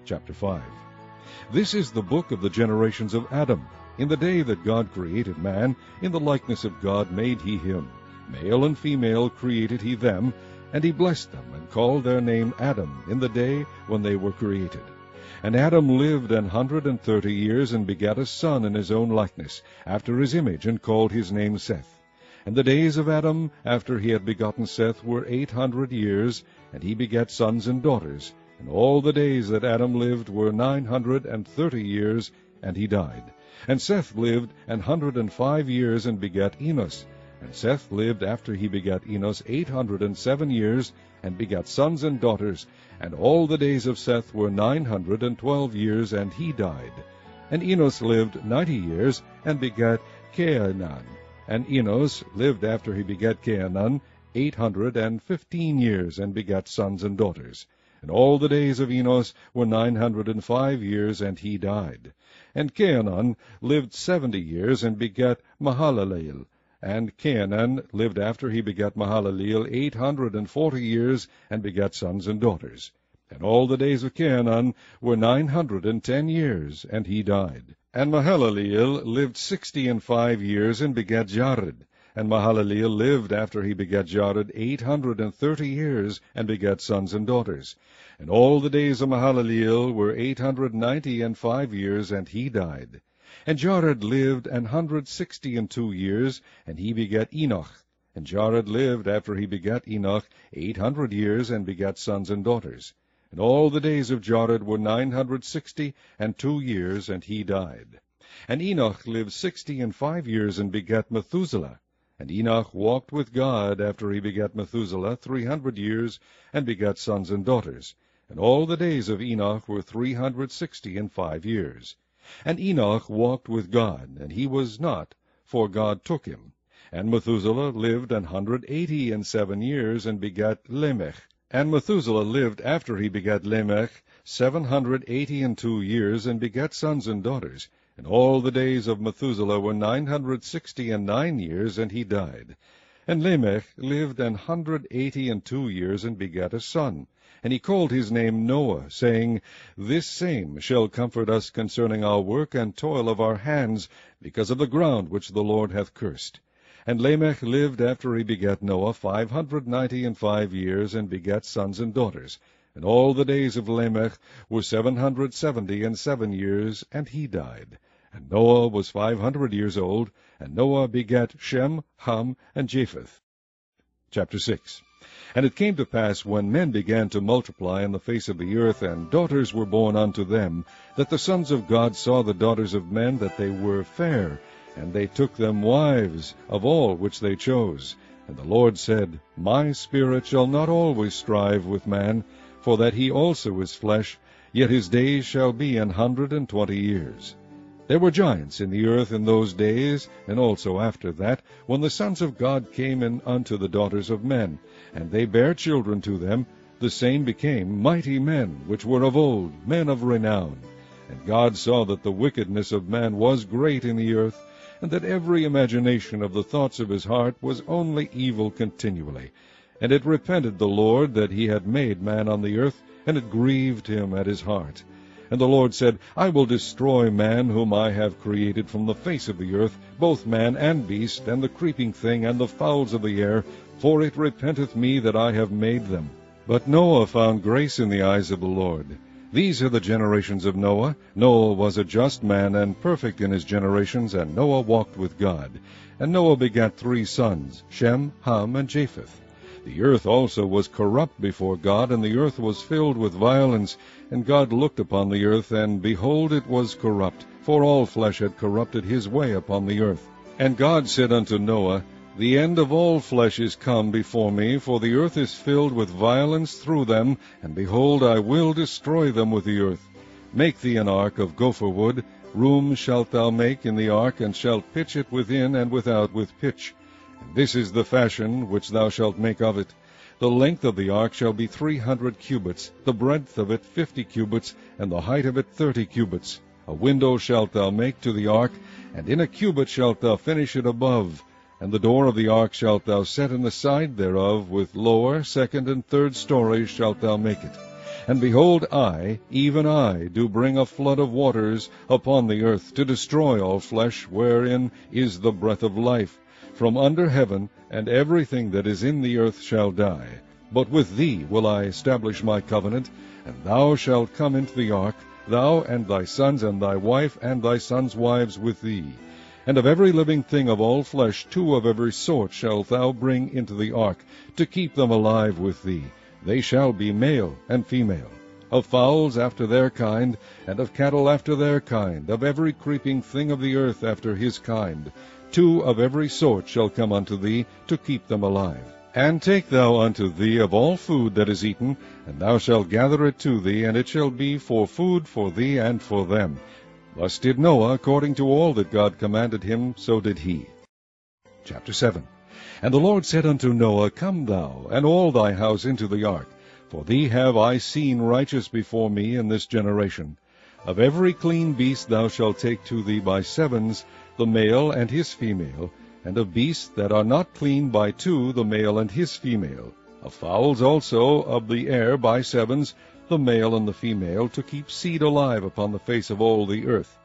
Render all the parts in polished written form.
Chapter 5. This is the book of the generations of Adam. In the day that God created man, in the likeness of God made he him. Male and female created he them, and he blessed them, and called their name Adam in the day when they were created. And Adam lived 130 years, and begat a son in his own likeness, after his image, and called his name Seth. And the days of Adam, after he had begotten Seth, were 800 years, and he begat sons and daughters. And all the days that Adam lived were 930 years, and he died. And Seth lived 105 years, and begat Enos. And Seth lived after he begat Enos 807 years, and begat sons and daughters. And all the days of Seth were 912 years, and he died. And Enos lived 90 years, and begat Cainan. And Enos lived after he begat Cainan 815 years, and begat sons and daughters. And all the days of Enos were 905 years, and he died. And Cainan lived 70 years, and begat Mahalaleel. And Cainan lived after he begat Mahalaleel 840 years, and begat sons and daughters. And all the days of Cainan were 910 years, and he died. And Mahalaleel lived 65 years, and begat Jared. And Mahalaleel lived after he begat Jared 830 years, and begat sons and daughters. And all the days of Mahalaleel were 895 years, and he died. And Jared lived 162 years, and he begat Enoch. And Jared lived after he begat Enoch 800 years, and begat sons and daughters. And all the days of Jared were 962 years, and he died. And Enoch lived 65 years, and begat Methuselah. And Enoch walked with God after he begat Methuselah 300 years, and begat sons and daughters. And all the days of Enoch were 365 years. And Enoch walked with God, and he was not, for God took him. And Methuselah lived 187 years, and begat Lamech. And Methuselah lived after he begat Lamech 782 years, and begat sons and daughters. And all the days of Methuselah were 969 years, and he died. And Lamech lived 182 years, and begat a son. And he called his name Noah, saying, This same shall comfort us concerning our work and toil of our hands, because of the ground which the Lord hath cursed. And Lamech lived after he begat Noah 595 years, and begat sons and daughters. And all the days of Lamech were 777 years, and he died. And Noah was 500 years old, and Noah begat Shem, Ham, and Japheth. Chapter 6. And it came to pass, when men began to multiply on the face of the earth, and daughters were born unto them, that the sons of God saw the daughters of men, that they were fair, and they took them wives of all which they chose. And the Lord said, My spirit shall not always strive with man, for that he also is flesh, yet his days shall be 120 years. There were giants in the earth in those days, and also after that, when the sons of God came in unto the daughters of men, and they bare children to them. The same became mighty men, which were of old, men of renown. And God saw that the wickedness of man was great in the earth, and that every imagination of the thoughts of his heart was only evil continually. And it repented the Lord that he had made man on the earth, and it grieved him at his heart. And the Lord said, I will destroy man whom I have created from the face of the earth, both man and beast, and the creeping thing, and the fowls of the air, for it repenteth me that I have made them. But Noah found grace in the eyes of the Lord. These are the generations of Noah. Noah was a just man, and perfect in his generations, and Noah walked with God. And Noah begat 3 sons, Shem, Ham, and Japheth. The earth also was corrupt before God, and the earth was filled with violence. And God looked upon the earth, and behold, it was corrupt, for all flesh had corrupted his way upon the earth. And God said unto Noah, The end of all flesh is come before me, for the earth is filled with violence through them, and behold, I will destroy them with the earth. Make thee an ark of gopher wood. Rooms shalt thou make in the ark, and shalt pitch it within and without with pitch. And this is the fashion which thou shalt make of it. The length of the ark shall be 300 cubits, the breadth of it 50 cubits, and the height of it 30 cubits. A window shalt thou make to the ark, and in a cubit shalt thou finish it above. And the door of the ark shalt thou set in the side thereof, with lower, second, and third stories shalt thou make it. And behold, I, even I, do bring a flood of waters upon the earth, to destroy all flesh, wherein is the breath of life, from under heaven, and everything that is in the earth shall die. But with thee will I establish my covenant, and thou shalt come into the ark, thou and thy sons and thy wife and thy sons' wives with thee. And of every living thing of all flesh 2 of every sort shalt thou bring into the ark, to keep them alive with thee. They shall be male and female. Of fowls after their kind, and of cattle after their kind, of every creeping thing of the earth after his kind. 2 of every sort shall come unto thee, to keep them alive. And take thou unto thee of all food that is eaten, and thou shalt gather it to thee, and it shall be for food for thee and for them. Thus did Noah, according to all that God commanded him, so did he. Chapter 7. And the Lord said unto Noah, Come thou, and all thy house into the ark, for thee have I seen righteous before me in this generation. Of every clean beast thou shalt take to thee by 7s, the male and his female, and of beasts that are not clean by 2, the male and his female. Of fowls also of the air by 7s, the male and the female, to keep seed alive upon the face of all the earth.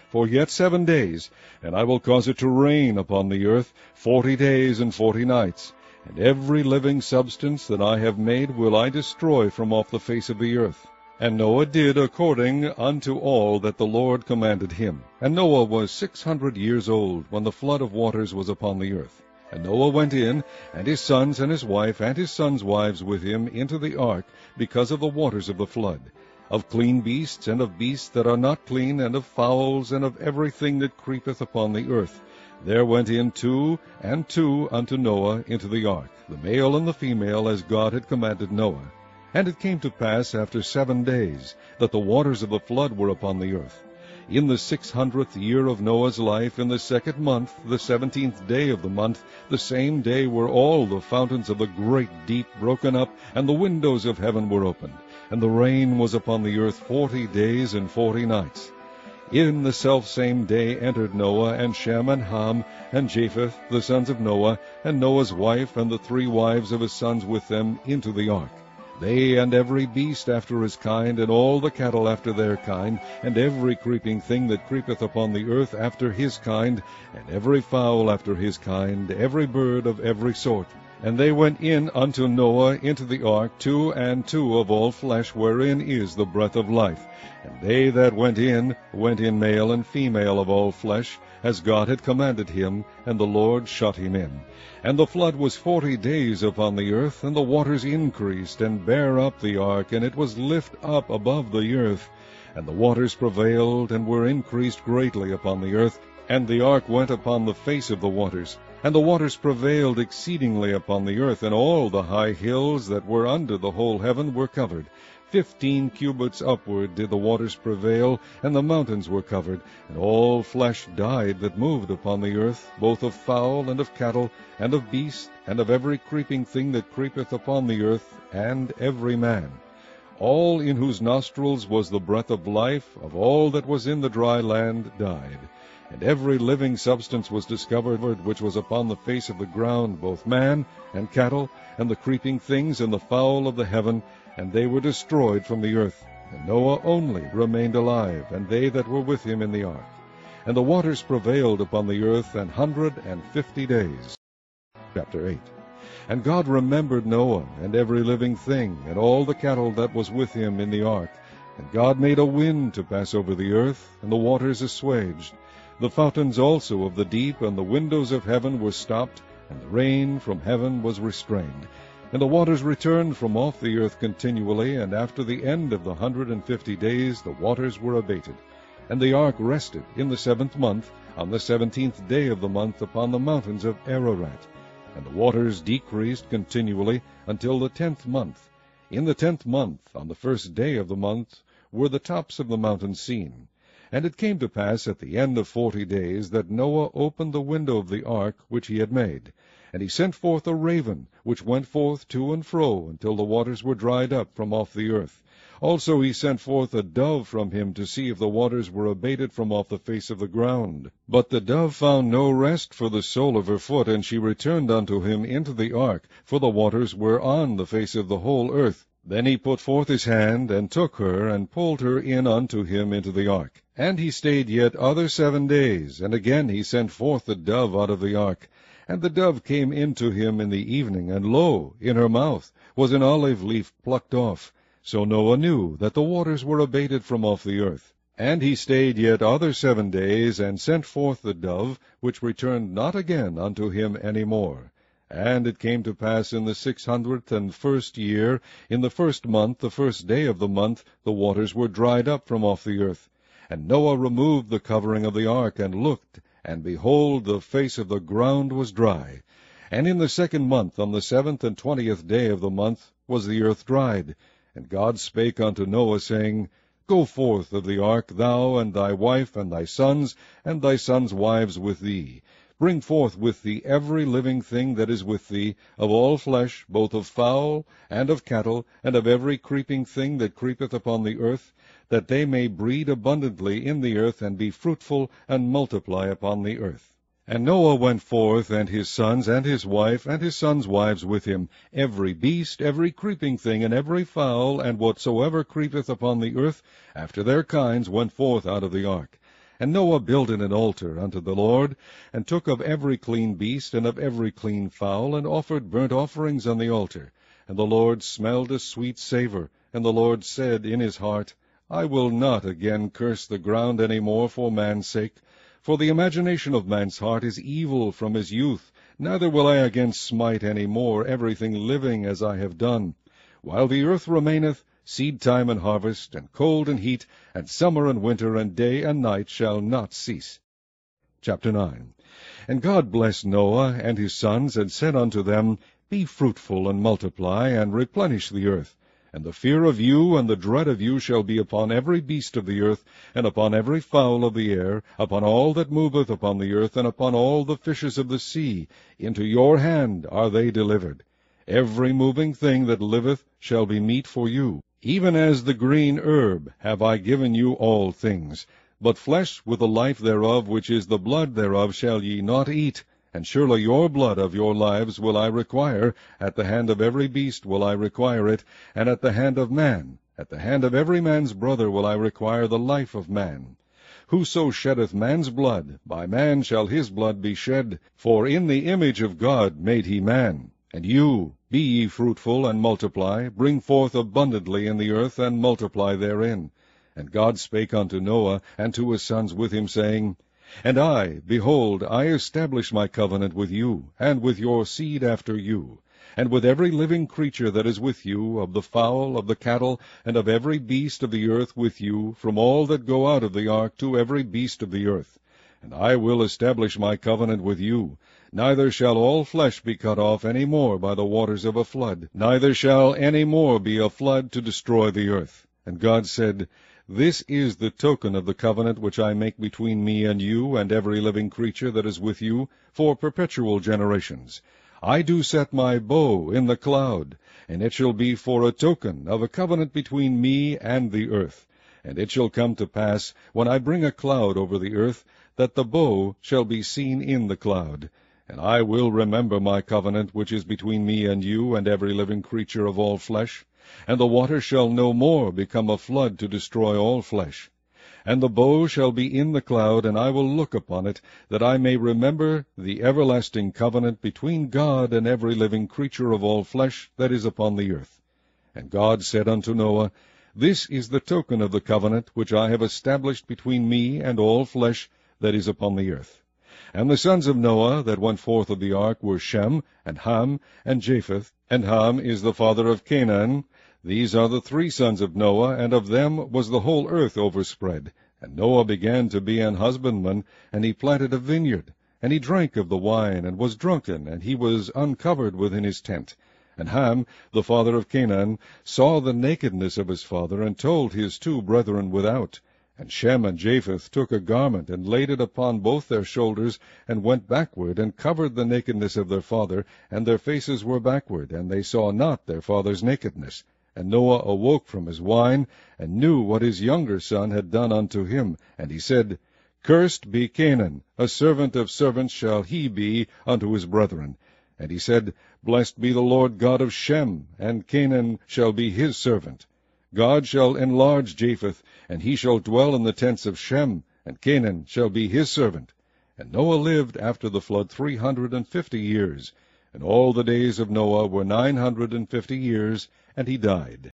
For yet 7 days, and I will cause it to rain upon the earth 40 days and 40 nights. And every living substance that I have made will I destroy from off the face of the earth. And Noah did according unto all that the Lord commanded him. And Noah was 600 years old when the flood of waters was upon the earth. And Noah went in, and his sons and his wife and his sons' wives with him into the ark, because of the waters of the flood. Of clean beasts, and of beasts that are not clean, and of fowls, and of everything that creepeth upon the earth. There went in 2 and 2 unto Noah into the ark, the male and the female, as God had commanded Noah. And it came to pass after 7 days, that the waters of the flood were upon the earth. In the 600th year of Noah's life, in the 2nd month, the 17th day of the month, the same day were all the fountains of the great deep broken up, and the windows of heaven were opened. And the rain was upon the earth 40 days and 40 nights. In the selfsame day entered Noah, and Shem, and Ham, and Japheth, the sons of Noah, and Noah's wife, and the 3 wives of his sons with them, into the ark. They and every beast after his kind, and all the cattle after their kind, and every creeping thing that creepeth upon the earth after his kind, and every fowl after his kind, every bird of every sort. And they went in unto Noah into the ark, 2 and 2 of all flesh, wherein is the breath of life. And they that went in male and female of all flesh, as God had commanded him, and the Lord shut him in. And the flood was 40 days upon the earth, and the waters increased, and bare up the ark, and it was lift up above the earth. And the waters prevailed, and were increased greatly upon the earth, and the ark went upon the face of the waters. And the waters prevailed exceedingly upon the earth, and all the high hills that were under the whole heaven were covered. 15 cubits upward did the waters prevail, and the mountains were covered. And all flesh died that moved upon the earth, both of fowl and of cattle, and of beast, and of every creeping thing that creepeth upon the earth, and every man. All in whose nostrils was the breath of life, of all that was in the dry land, died. And every living substance was discovered which was upon the face of the ground, both man and cattle, and the creeping things, and the fowl of the heaven, and they were destroyed from the earth. And Noah only remained alive, and they that were with him in the ark. And the waters prevailed upon the earth 150 days. Chapter 8. And God remembered Noah, and every living thing, and all the cattle that was with him in the ark. And God made a wind to pass over the earth, and the waters assuaged. The fountains also of the deep and the windows of heaven were stopped, and the rain from heaven was restrained. And the waters returned from off the earth continually, and after the end of the 150 days the waters were abated. And the ark rested in the 7th month, on the 17th day of the month, upon the mountains of Ararat. And the waters decreased continually until the 10th month. In the 10th month, on the 1st day of the month, were the tops of the mountains seen. And it came to pass at the end of 40 days that Noah opened the window of the ark which he had made. And he sent forth a raven, which went forth to and fro, until the waters were dried up from off the earth. Also he sent forth a dove from him to see if the waters were abated from off the face of the ground. But the dove found no rest for the sole of her foot, and she returned unto him into the ark, for the waters were on the face of the whole earth. Then he put forth his hand, and took her, and pulled her in unto him into the ark. And he stayed yet other 7 days, and again he sent forth the dove out of the ark. And the dove came in to him in the evening, and lo, in her mouth was an olive leaf plucked off. So Noah knew that the waters were abated from off the earth. And he stayed yet other 7 days, and sent forth the dove, which returned not again unto him any more. And it came to pass in the 601st year, in the 1st month, the 1st day of the month, the waters were dried up from off the earth. And Noah removed the covering of the ark, and looked, and behold, the face of the ground was dry. And in the 2nd month, on the 7th and 20th day of the month, was the earth dried. And God spake unto Noah, saying, Go forth of the ark, thou, and thy wife, and thy sons wives with thee. Bring forth with thee every living thing that is with thee, of all flesh, both of fowl, and of cattle, and of every creeping thing that creepeth upon the earth, that they may breed abundantly in the earth, and be fruitful, and multiply upon the earth. And Noah went forth, and his sons, and his wife, and his sons' wives with him, every beast, every creeping thing, and every fowl, and whatsoever creepeth upon the earth, after their kinds, went forth out of the ark. And Noah builded an altar unto the Lord, and took of every clean beast, and of every clean fowl, and offered burnt offerings on the altar. And the Lord smelled a sweet savour. And the Lord said in his heart, I will not again curse the ground any more for man's sake. For the imagination of man's heart is evil from his youth, neither will I again smite any more everything living as I have done. While the earth remaineth, seed time and harvest, and cold and heat, and summer and winter, and day and night shall not cease. Chapter 9. And God blessed Noah and his sons, and said unto them, Be fruitful, and multiply, and replenish the earth. And the fear of you and the dread of you shall be upon every beast of the earth, and upon every fowl of the air, upon all that moveth upon the earth, and upon all the fishes of the sea. Into your hand are they delivered. Every moving thing that liveth shall be meat for you. Even as the green herb have I given you all things. But flesh with the life thereof, which is the blood thereof, shall ye not eat. And surely your blood of your lives will I require. At the hand of every beast will I require it, and at the hand of man. At the hand of every man's brother will I require the life of man. Whoso sheddeth man's blood, by man shall his blood be shed. For in the image of God made he man. And you, be ye fruitful, and multiply, bring forth abundantly in the earth, and multiply therein. And God spake unto Noah, and to his sons with him, saying, And I, behold, I establish my covenant with you, and with your seed after you, and with every living creature that is with you, of the fowl, of the cattle, and of every beast of the earth with you, from all that go out of the ark to every beast of the earth. And I will establish my covenant with you. Neither shall all flesh be cut off any more by the waters of a flood, neither shall any more be a flood to destroy the earth. And God said, This is the token of the covenant which I make between me and you, and every living creature that is with you, for perpetual generations. I do set my bow in the cloud, and it shall be for a token of a covenant between me and the earth. And it shall come to pass, when I bring a cloud over the earth, that the bow shall be seen in the cloud. And I will remember my covenant which is between me and you, and every living creature of all flesh. And the water shall no more become a flood to destroy all flesh. And the bow shall be in the cloud, and I will look upon it, that I may remember the everlasting covenant between God and every living creature of all flesh that is upon the earth. And God said unto Noah, This is the token of the covenant which I have established between me and all flesh that is upon the earth. And the sons of Noah that went forth of the ark were Shem, and Ham, and Japheth. And Ham is the father of Canaan. These are the 3 sons of Noah, and of them was the whole earth overspread. And Noah began to be an husbandman, and he planted a vineyard. And he drank of the wine, and was drunken, and he was uncovered within his tent. And Ham, the father of Canaan, saw the nakedness of his father, and told his 2 brethren without. And Shem and Japheth took a garment, and laid it upon both their shoulders, and went backward, and covered the nakedness of their father, and their faces were backward, and they saw not their father's nakedness. And Noah awoke from his wine, and knew what his younger son had done unto him. And he said, Cursed be Canaan, a servant of servants shall he be unto his brethren. And he said, Blessed be the Lord God of Shem, and Canaan shall be his servant. God shall enlarge Japheth, and he shall dwell in the tents of Shem, and Canaan shall be his servant. And Noah lived after the flood 350 years, and all the days of Noah were 950 years, and he died.